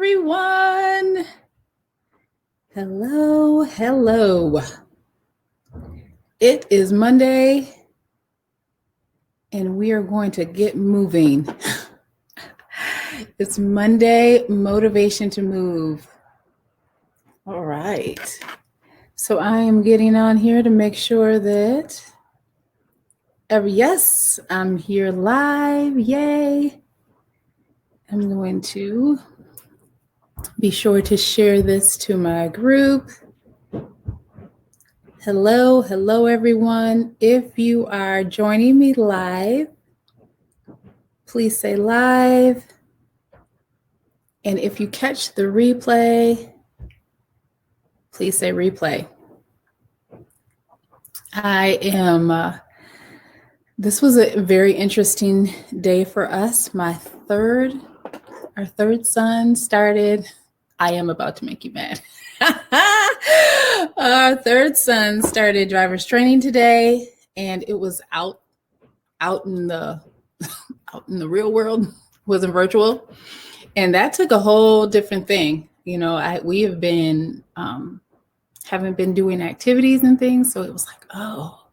everyone. Hello. It is Monday, and we are going to get moving. It's Monday, motivation to move. All right. So I am getting on here to make sure that yes, I'm here live. Yay. I'm going to be sure to share this to my group. Hello, everyone. If you are joining me live, please say live. And if you catch the replay, please say replay. This was a very interesting day for us. Our third son started. I am about to make you mad. Our third son started driver's training today, and it was out in the real world. It wasn't virtual, and that took a whole different thing. We have been haven't been doing activities and things, so it was like, oh,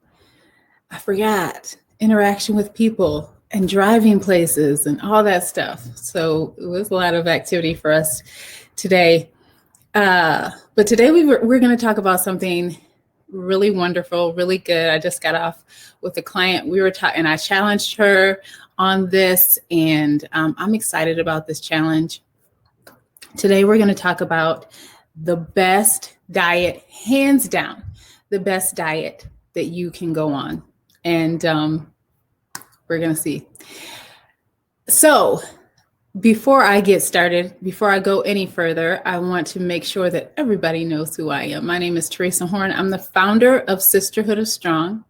I forgot interaction with people and driving places and all that stuff. So it was a lot of activity for us today. But today we're going to talk about something really wonderful, really good. I just got off with a client. We were talking, and I challenged her on this, and I'm excited about this challenge. Today we're going to talk about the best diet, hands down, the best diet that you can go on. And we're going to see. So before I get started, before I go any further, I want to make sure that everybody knows who I am. My name is Teresa Horn. I'm the founder of Sisterhood of Strong,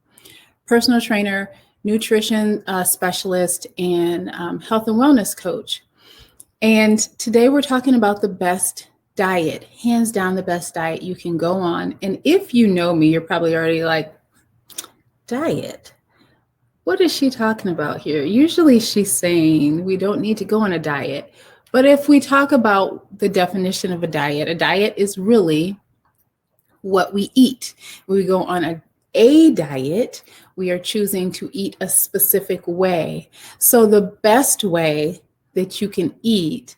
personal trainer, nutrition specialist, and health and wellness coach. And today we're talking about the best diet, hands down the best diet you can go on. And if you know me, you're probably already like, diet? What is she talking about here? Usually she's saying we don't need to go on a diet. But if we talk about the definition of a diet is really what we eat. When we go on a diet, we are choosing to eat a specific way. So the best way that you can eat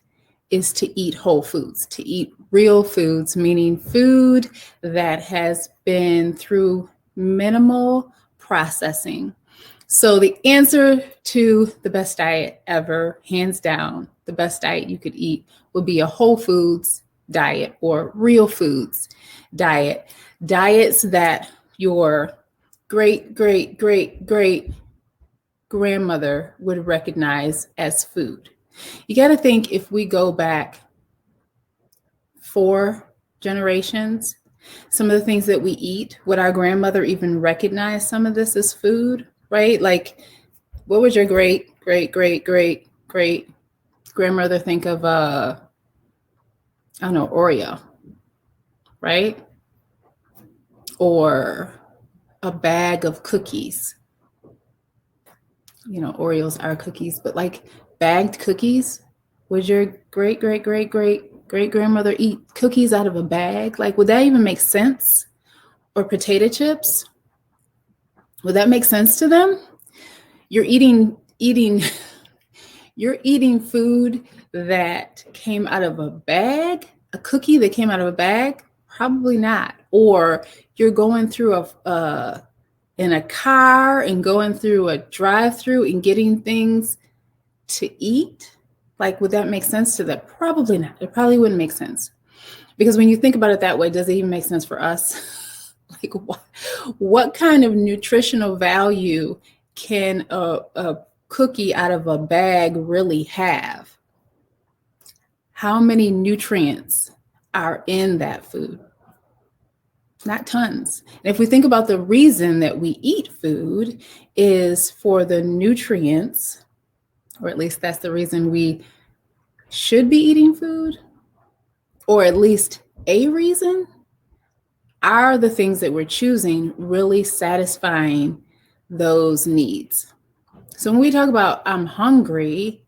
is to eat whole foods, to eat real foods, meaning food that has been through minimal processing. So the answer to the best diet ever, hands down, the best diet you could eat would be a whole foods diet or real foods diet. Diets that your great grandmother would recognize as food. You got to think, if we go back 4 generations, some of the things that we eat, would our grandmother even recognize some of this as food, right? Like, what would your great grandmother think of, I don't know, Oreo, right? Or a bag of cookies. Oreos are cookies, but like bagged cookies, would your great grandmother eat cookies out of a bag? Like, would that even make sense? Or potato chips? Would that make sense to them? You're eating food that came out of a bag, a cookie that came out of a bag? Probably not. Or you're going through in a car and going through a drive-through and getting things to eat. Like, would that make sense to them? Probably not. It probably wouldn't make sense. Because when you think about it that way, does it even make sense for us? Like, what kind of nutritional value can a cookie out of a bag really have? How many nutrients are in that food? Not tons. And if we think about the reason that we eat food is for the nutrients, or at least that's the reason we should be eating food, or at least a reason, are the things that we're choosing really satisfying those needs? So when we talk about I'm hungry,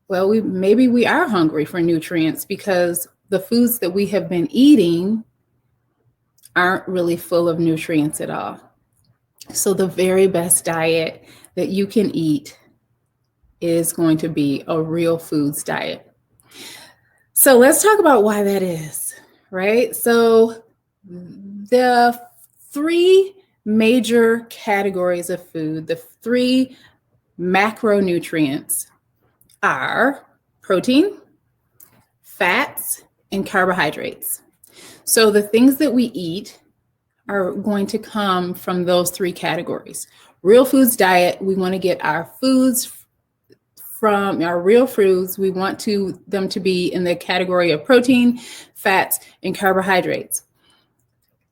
Well, maybe we are hungry for nutrients because the foods that we have been eating aren't really full of nutrients at all. So the very best diet that you can eat is going to be a real foods diet. So let's talk about why that is, right? So the three major categories of food, the three macronutrients are protein, fats, and carbohydrates. So the things that we eat are going to come from those three categories. Real foods diet, we want to get our foods from our real foods. We want them to be in the category of protein, fats, and carbohydrates.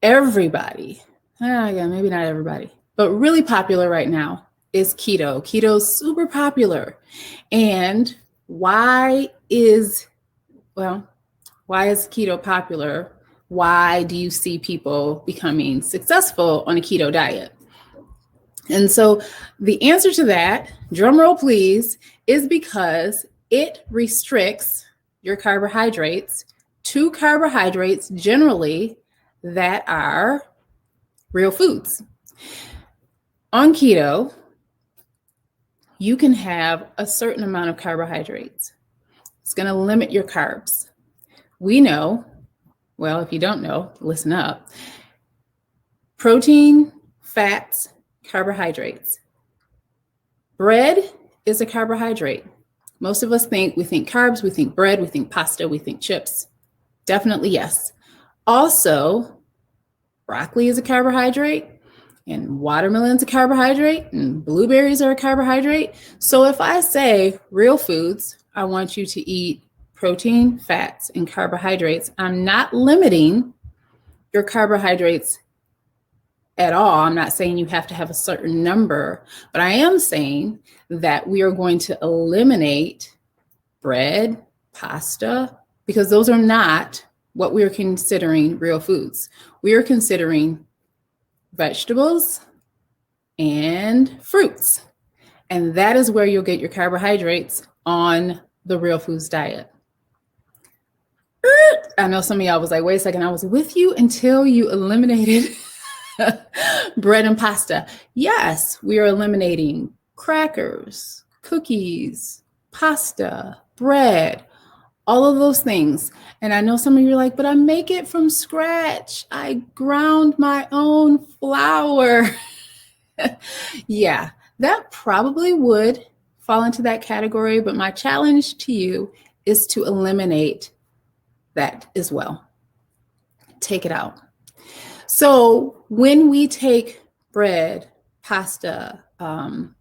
Everybody, maybe not everybody, but really popular right now is keto. Keto's super popular. And why is keto popular? Why do you see people becoming successful on a keto diet? And so the answer to that, drum roll please, is because it restricts your carbohydrates to carbohydrates generally that are real foods. On keto, you can have a certain amount of carbohydrates. It's going to limit your carbs. We know, well, if you don't know, listen up. Protein, fats, carbohydrates. Bread is a carbohydrate. Most of us think carbs, we think bread, we think pasta, we think chips. Definitely yes. Also, broccoli is a carbohydrate, and watermelon's a carbohydrate, and blueberries are a carbohydrate. So if I say real foods, I want you to eat protein, fats, and carbohydrates, I'm not limiting your carbohydrates at all. I'm not saying you have to have a certain number, but I am saying that we are going to eliminate bread, pasta, because those are not what we are considering real foods. We are considering vegetables and fruits. And that is where you'll get your carbohydrates on the real foods diet. I know some of y'all was like, wait a second, I was with you until you eliminated bread and pasta. Yes, we are eliminating crackers, cookies, pasta, bread, all of those things. And I know some of you are like, but I make it from scratch. I ground my own flour. Yeah, that probably would fall into that category. But my challenge to you is to eliminate that as well. Take it out. So when we take bread, pasta, when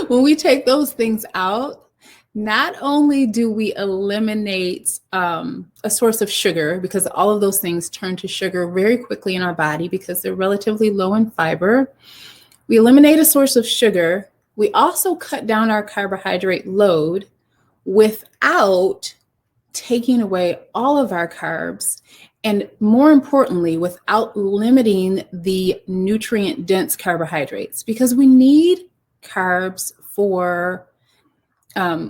we take those things out, not only do we eliminate a source of sugar, because all of those things turn to sugar very quickly in our body because they're relatively low in fiber. We eliminate a source of sugar. We also cut down our carbohydrate load without taking away all of our carbs, and more importantly, without limiting the nutrient-dense carbohydrates, because we need carbs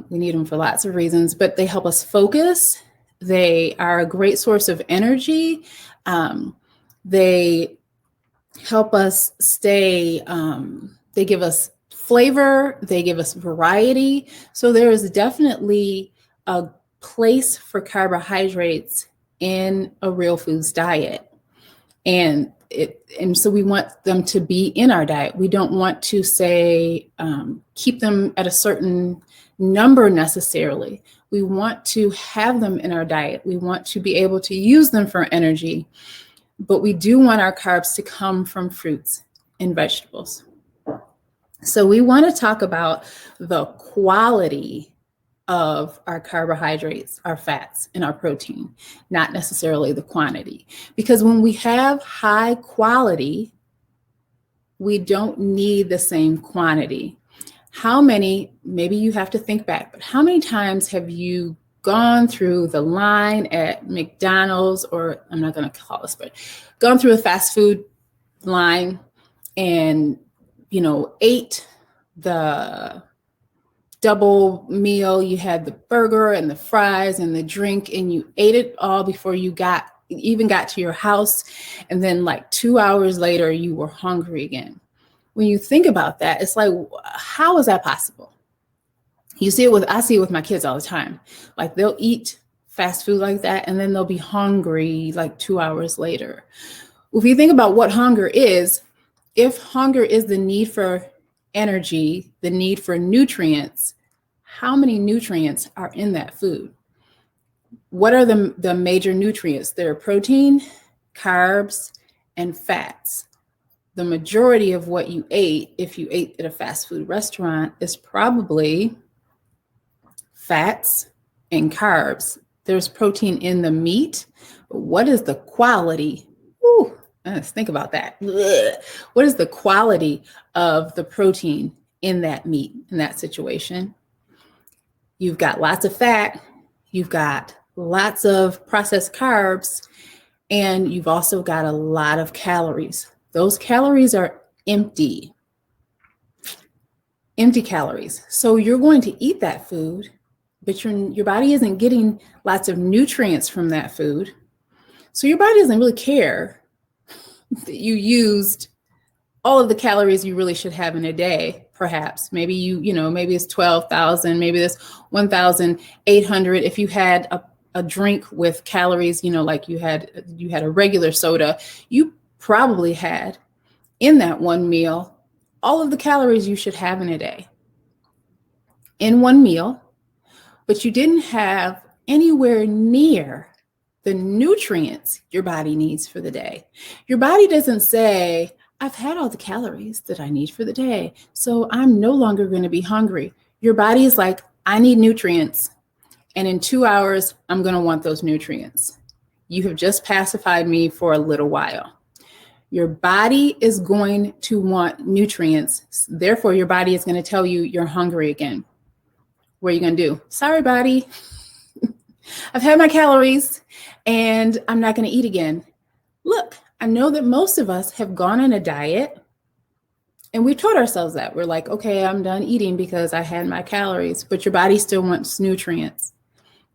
we need them for lots of reasons, but they help us focus. They are a great source of energy. They help us stay, they give us flavor, they give us variety. So there is definitely a place for carbohydrates in a real foods diet. And so we want them to be in our diet. We don't want to say, keep them at a certain number necessarily. We want to have them in our diet. We want to be able to use them for energy, but we do want our carbs to come from fruits and vegetables. So we want to talk about the quality of our carbohydrates, our fats, and our protein, not necessarily the quantity. Because when we have high quality, we don't need the same quantity. Maybe you have to think back, but how many times have you gone through the line at McDonald's, or I'm not going to call this, but gone through a fast food line and, ate the double meal. You had the burger and the fries and the drink, and you ate it all before you even got to your house. And then like 2 hours later, you were hungry again. When you think about that, it's like, how is that possible? I see it with my kids all the time. Like they'll eat fast food like that, and then they'll be hungry like 2 hours later. If you think about what hunger is, if hunger is the need for energy, the need for nutrients, how many nutrients are in that food? What are the major nutrients? There are protein, carbs, and fats. The majority of what you ate, if you ate at a fast food restaurant, is probably fats and carbs. There's protein in the meat, but what is the quality? Ooh, let's think about that. What is the quality of the protein in that meat, in that situation? You've got lots of fat, you've got lots of processed carbs, and you've also got a lot of calories. Those calories are empty calories. So you're going to eat that food, but your body isn't getting lots of nutrients from that food. So your body doesn't really care that you used all of the calories you really should have in a day. Perhaps maybe maybe it's 12,000, maybe it's 1,800. If you had a drink with calories, like you had a regular soda, you probably had in that one meal all of the calories you should have in a day in one meal, but you didn't have anywhere near the nutrients your body needs for the day. Your body doesn't say, I've had all the calories that I need for the day, so I'm no longer going to be hungry. Your body is like, I need nutrients, and in 2 hours, I'm going to want those nutrients. You have just pacified me for a little while. Your body is going to want nutrients. Therefore, your body is going to tell you you're hungry again. What are you going to do? Sorry, body. I've had my calories and I'm not going to eat again. Look, I know that most of us have gone on a diet and we've told ourselves that. We're like, okay, I'm done eating because I had my calories, but your body still wants nutrients.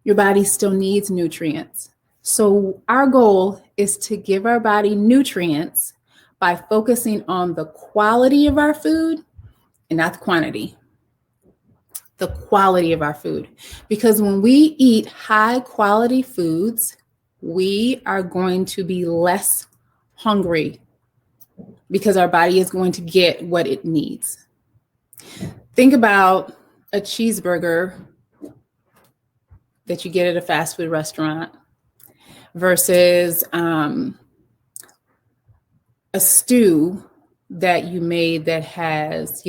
Your body still needs nutrients. So our goal is to give our body nutrients by focusing on the quality of our food and not the quantity. The quality of our food. Because when we eat high quality foods, we are going to be less hungry because our body is going to get what it needs. Think about a cheeseburger that you get at a fast food restaurant versus a stew that you made that has,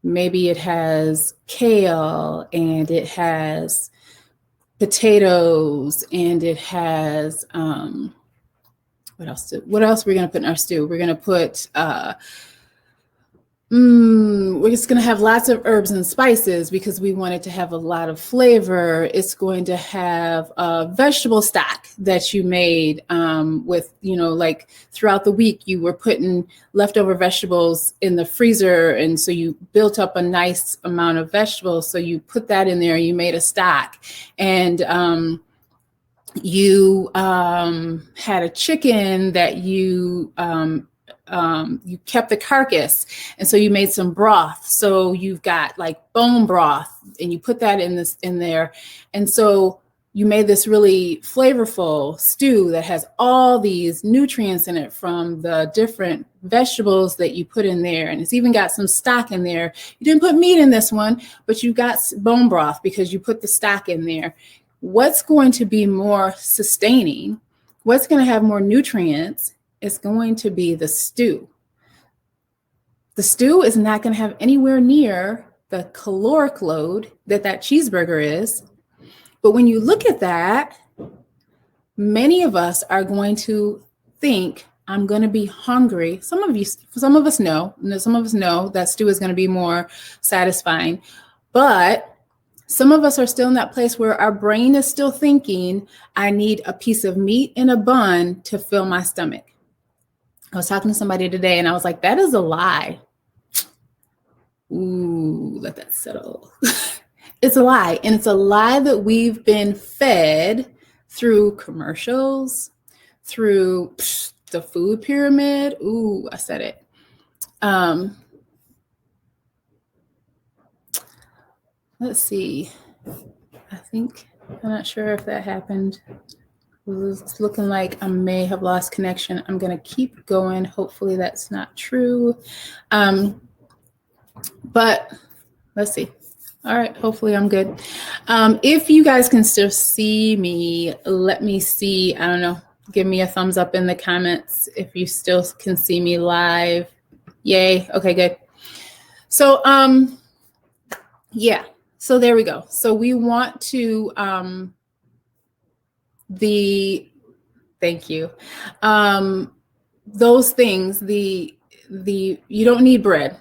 maybe it has kale and it has potatoes and it has, what else are we going to put in our stew? We're going to put, we're just going to have lots of herbs and spices because we want it to have a lot of flavor. It's going to have a vegetable stock that you made with, like throughout the week, you were putting leftover vegetables in the freezer. And so you built up a nice amount of vegetables. So you put that in there, you made a stock. And you had a chicken that you kept the carcass, and so you made some broth. So you've got like bone broth, and you put that in there, and so you made this really flavorful stew that has all these nutrients in it from the different vegetables that you put in there, and it's even got some stock in there. You didn't put meat in this one, but you got bone broth because you put the stock in there. What's going to be more sustaining? What's going to have more nutrients? It's going to be the stew. The stew is not going to have anywhere near the caloric load that cheeseburger is. But when you look at that, many of us are going to think, I'm going to be hungry. Some of us know that stew is going to be more satisfying. But some of us are still in that place where our brain is still thinking, I need a piece of meat in a bun to fill my stomach. I was talking to somebody today and I was like, that is a lie. Ooh, let that settle. It's a lie. And it's a lie that we've been fed through commercials, through the food pyramid. Ooh, I said it. Let's see. I'm not sure if that happened. It's looking like I may have lost connection. I'm going to keep going. Hopefully that's not true. But let's see. All right. Hopefully I'm good. If you guys can still see me, let me see. I don't know. Give me a thumbs up in the comments if you still can see me live. Yay. Okay, good. So, yeah. So there we go. So we want to, thank you. Those things, you don't need bread.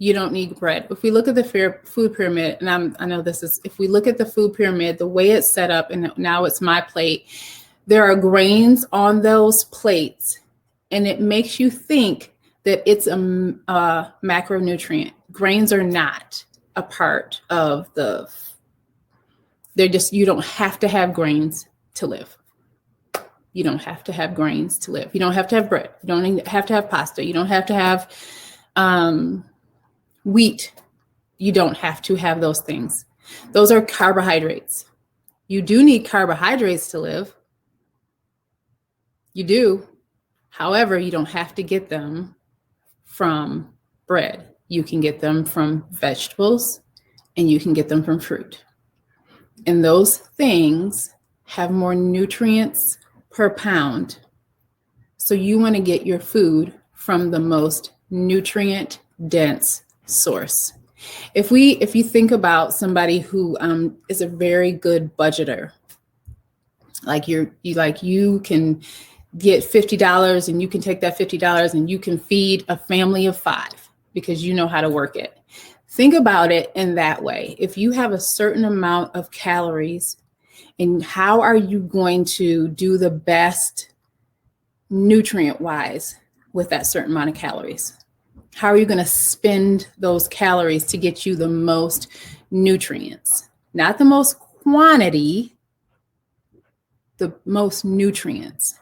You don't need bread. If we look at the food pyramid, and I know this is, if we look at the food pyramid, the way it's set up, and now it's my plate, there are grains on those plates, and it makes you think that it's a macronutrient. Grains are not a part of you don't have to have grains to live. You don't have to have grains to live. You don't have to have bread. You don't have to have pasta. You don't have to have wheat. You don't have to have those things. Those are carbohydrates. You do need carbohydrates to live. You do. However, you don't have to get them from bread. You can get them from vegetables and you can get them from fruit. And those things have more nutrients per pound. So you want to get your food from the most nutrient dense source. If you think about somebody who is a very good budgeter, like you can get $50 and you can take that $50 and you can feed a family of 5 because you know how to work it. Think about it in that way. If you have a certain amount of calories, and how are you going to do the best nutrient wise with that certain amount of calories? How are you going to spend those calories to get you the most nutrients? Not the most quantity, the most nutrients.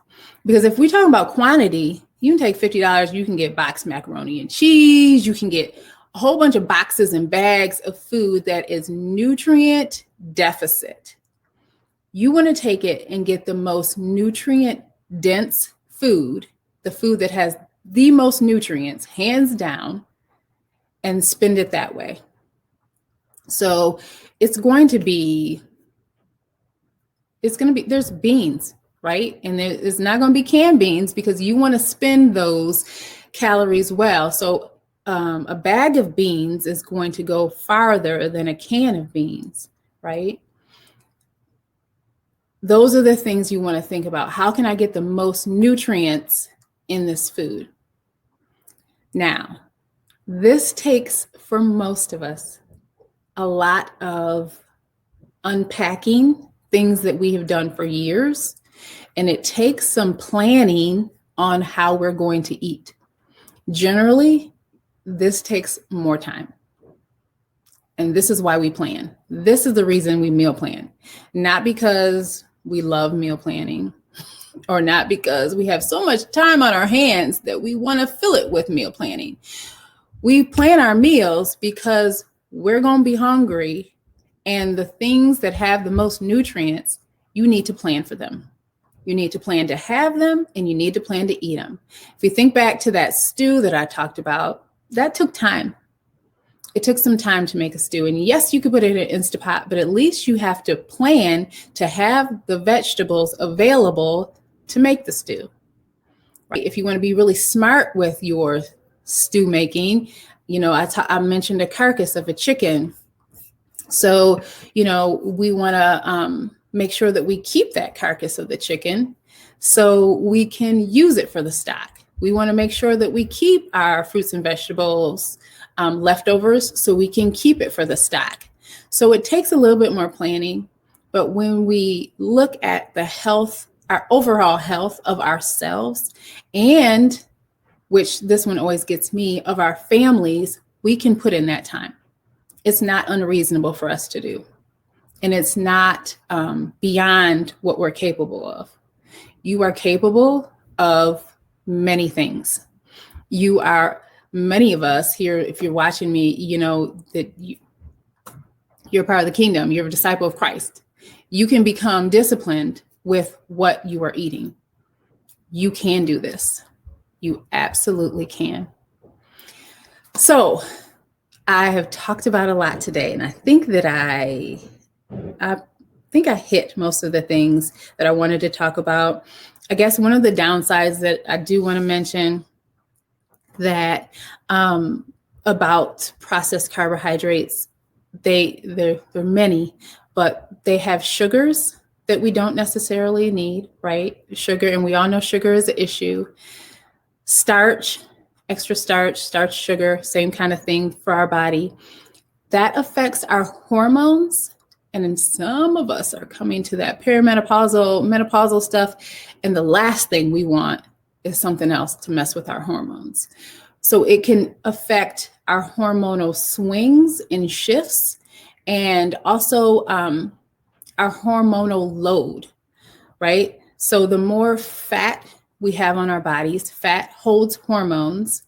Because if we talk about quantity, you can take $50, you can get boxed macaroni and cheese, you can get a whole bunch of boxes and bags of food that is nutrient deficit. You want to take it and get the most nutrient dense food, the food that has the most nutrients, hands down, and spend it that way. So there's beans, right? And it's not going to be canned beans because you want to spend those calories well. So a bag of beans is going to go farther than a can of beans, right? Those are the things you want to think about. How can I get the most nutrients in this food? Now, this takes, for most of us, a lot of unpacking things that we have done for years, and it takes some planning on how we're going to eat. Generally, this takes more time. And this is why we plan. This is the reason we meal plan. Not because we love meal planning or not because we have so much time on our hands that we want to fill it with meal planning. We plan our meals because we're going to be hungry, and the things that have the most nutrients, you need to plan for them. You need to plan to have them, and you need to plan to eat them. If you think back to that stew that I talked about, that took time. It took some time to make a stew. And yes, you could put it in an Instapot, but at least you have to plan to have the vegetables available to make the stew. Right? If you want to be really smart with your stew making, I mentioned a carcass of a chicken. So, we want to make sure that we keep that carcass of the chicken so we can use it for the stock. We want to make sure that we keep our fruits and vegetables leftovers so we can keep it for the stock. So it takes a little bit more planning, but when we look at the health, our overall health of ourselves, and which this one always gets me, of our families, we can put in that time. It's not unreasonable for us to do. And it's not beyond what we're capable of. You are capable of many things. Many of us here, if you're watching me, you know that you're part of the kingdom. You're a disciple of Christ. You can become disciplined with what you are eating. You can do this. You absolutely can. So I have talked about a lot today, and I think that I hit most of the things that I wanted to talk about. I guess one of the downsides that I do want to mention that about processed carbohydrates, there are many, but they have sugars that we don't necessarily need, right? Sugar, and we all know sugar is an issue. Starch, extra starch, sugar, same kind of thing for our body. That affects our hormones. And then some of us are coming to that menopausal stuff. And the last thing we want is something else to mess with our hormones. So it can affect our hormonal swings and shifts, and also our hormonal load, right? So the more fat we have on our bodies, fat holds hormones.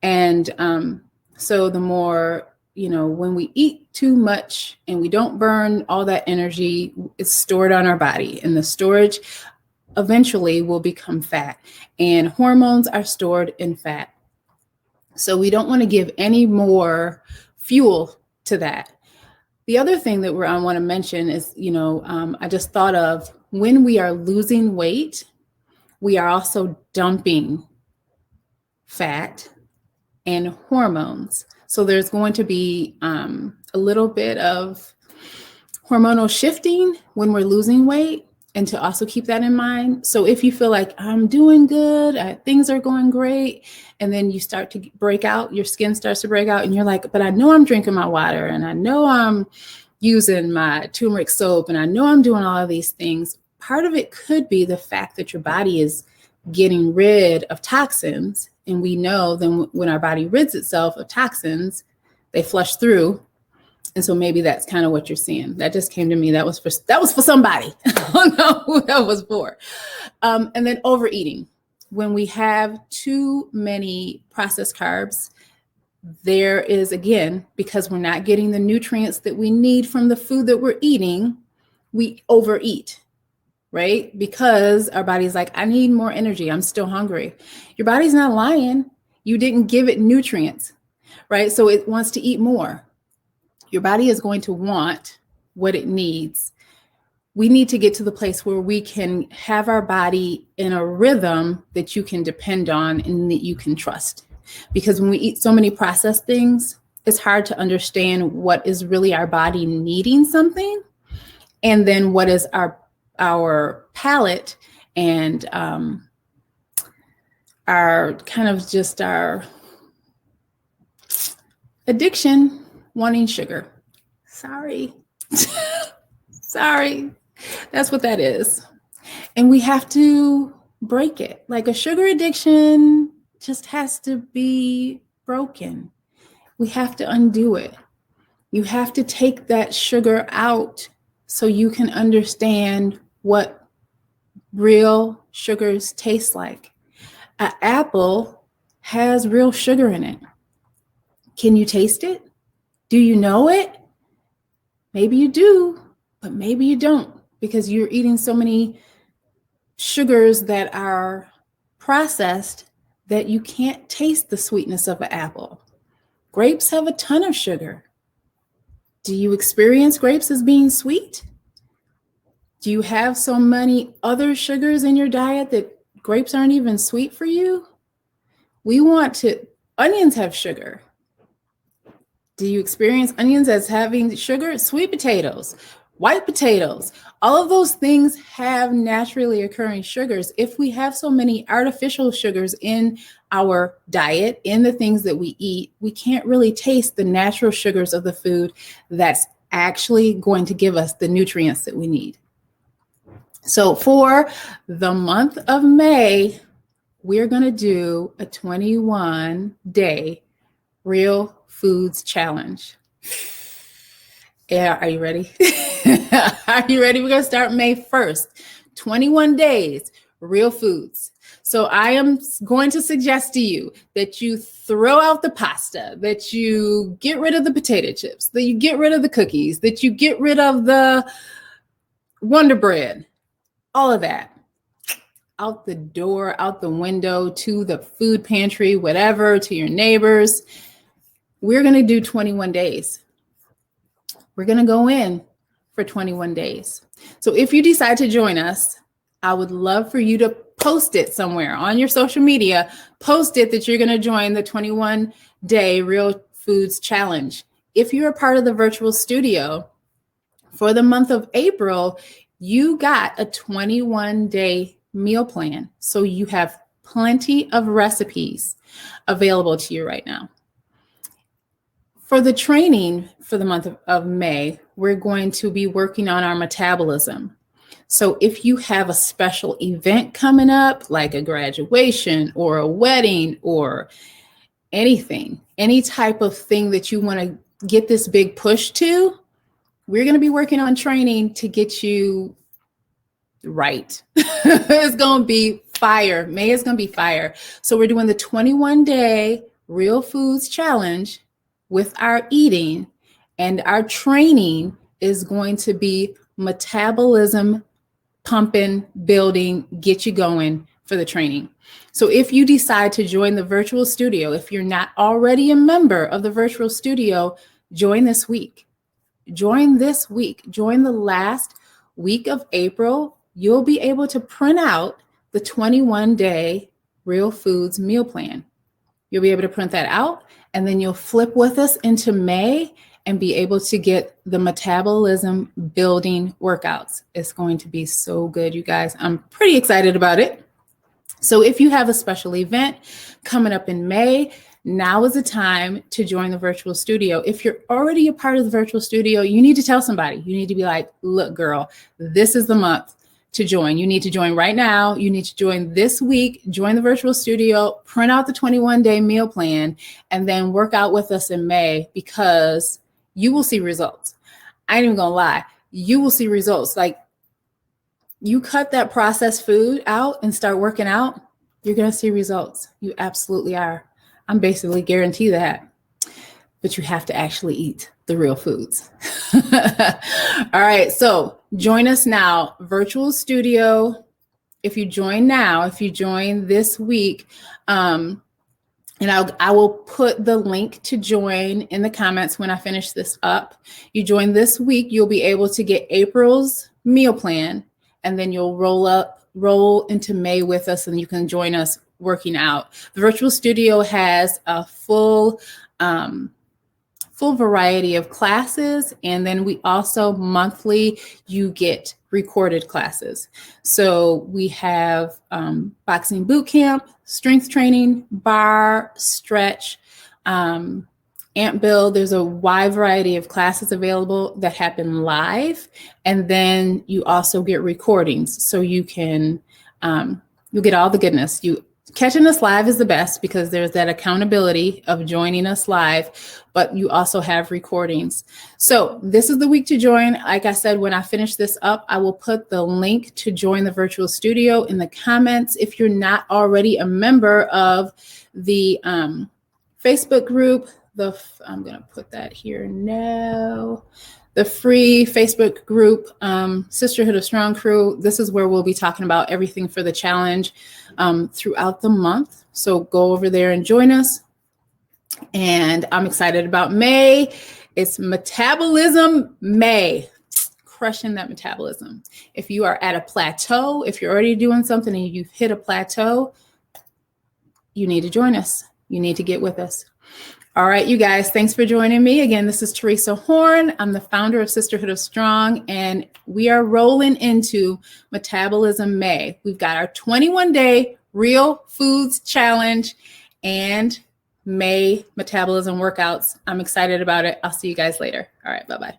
And so the more, when we eat too much and we don't burn all that energy, it's stored on our body, and the storage eventually will become fat, and hormones are stored in fat. So we don't want to give any more fuel to that. The other thing that I want to mention is, I just thought of when we are losing weight, we are also dumping fat and hormones. So there's going to be a little bit of hormonal shifting when we're losing weight, and to also keep that in mind. So if you feel like I'm doing good, things are going great, and then you start to break out, your skin starts to break out, and you're like, but I know I'm drinking my water, and I know I'm using my turmeric soap, and I know I'm doing all of these things. Part of it could be the fact that your body is getting rid of toxins. And we know then when our body rids itself of toxins, they flush through. And so maybe that's kind of what you're seeing. That just came to me. That was for somebody. I don't know who that was for. And then overeating. When we have too many processed carbs, there is, again, because we're not getting the nutrients that we need from the food that we're eating, we overeat. Right? Because our body's like, I need more energy. I'm still hungry. Your body's not lying. You didn't give it nutrients, right? So it wants to eat more. Your body is going to want what it needs. We need to get to the place where we can have our body in a rhythm that you can depend on and that you can trust. Because when we eat so many processed things, it's hard to understand what is really our body needing something, and then what is our palate and our kind of just our addiction wanting sugar. Sorry. That's what that is. And we have to break it. Like a sugar addiction just has to be broken. We have to undo it. You have to take that sugar out so you can understand what real sugars taste like. An apple has real sugar in it. Can you taste it? Do you know it? Maybe you do, but maybe you don't, because you're eating so many sugars that are processed that you can't taste the sweetness of an apple. Grapes have a ton of sugar. Do you experience grapes as being sweet? Do you have so many other sugars in your diet that grapes aren't even sweet for you? Onions have sugar. Do you experience onions as having sugar? Sweet potatoes, white potatoes, all of those things have naturally occurring sugars. If we have so many artificial sugars in our diet, in the things that we eat, we can't really taste the natural sugars of the food that's actually going to give us the nutrients that we need. So for the month of May, we're going to do a 21-day real Foods Challenge. Yeah, are you ready? Are you ready? We're going to start May 1st. 21 days, real foods. So I am going to suggest to you that you throw out the pasta, that you get rid of the potato chips, that you get rid of the cookies, that you get rid of the Wonder Bread, all of that. Out the door, out the window, to the food pantry, whatever, to your neighbors. We're going to do 21 days. We're going to go in for 21 days. So if you decide to join us, I would love for you to post it somewhere on your social media. Post it that you're going to join the 21-day Real Foods Challenge. If you're a part of the virtual studio, for the month of April, you got a 21-day meal plan. So you have plenty of recipes available to you right now. For the training for the month of May, we're going to be working on our metabolism. So if you have a special event coming up, like a graduation or a wedding or anything, any type of thing that you want to get this big push to, we're going to be working on training to get you right. It's going to be fire. May is going to be fire. So we're doing the 21-day Real Foods Challenge with our eating, and our training is going to be metabolism pumping, building, get you going for the training. So if you decide to join the virtual studio, if you're not already a member of the virtual studio, join this week. Join this week. Join the last week of April. You'll be able to print out the 21-day Real Foods meal plan. You'll be able to print that out, and then you'll flip with us into May and be able to get the metabolism building workouts. It's going to be so good, you guys. I'm pretty excited about it. So if you have a special event coming up in May, now is the time to join the virtual studio. If you're already a part of the virtual studio, you need to tell somebody. You need to be like, look, girl, this is the month to join. You need to join right now. You need to join this week, join the virtual studio, print out the 21-day meal plan, and then work out with us in May, because you will see results. I ain't even gonna lie. You will see results. Like, you cut that processed food out and start working out, you're gonna see results. You absolutely are. I'm basically guarantee that. But you have to actually eat the real foods. All right, so join us now, virtual studio. If you join now, if you join this week, and I will put the link to join in the comments when I finish this up. You join this week, you'll be able to get April's meal plan, and then you'll roll into May with us, and you can join us working out. The virtual studio has a full variety of classes, and then we also monthly you get recorded classes. So we have boxing boot camp, strength training, bar, stretch, ant build. There's a wide variety of classes available that happen live, and then you also get recordings, so you can you'll get all the goodness. Catching us live is the best because there's that accountability of joining us live, but you also have recordings. So this is the week to join. Like I said, when I finish this up, I will put the link to join the virtual studio in the comments. If you're not already a member of the Facebook group, I'm going to put that here now. The free Facebook group, Sisterhood of Strong crew. This is where we'll be talking about everything for the challenge throughout the month. So go over there and join us. And I'm excited about May. It's Metabolism May. Crushing that metabolism. If you are at a plateau, if you're already doing something and you've hit a plateau, you need to join us. You need to get with us. All right, you guys, thanks for joining me. Again, this is Teresa Horn. I'm the founder of Sisterhood of Strong, and we are rolling into Metabolism May. We've got our 21-day Real Foods Challenge and May Metabolism workouts. I'm excited about it. I'll see you guys later. All right, bye-bye.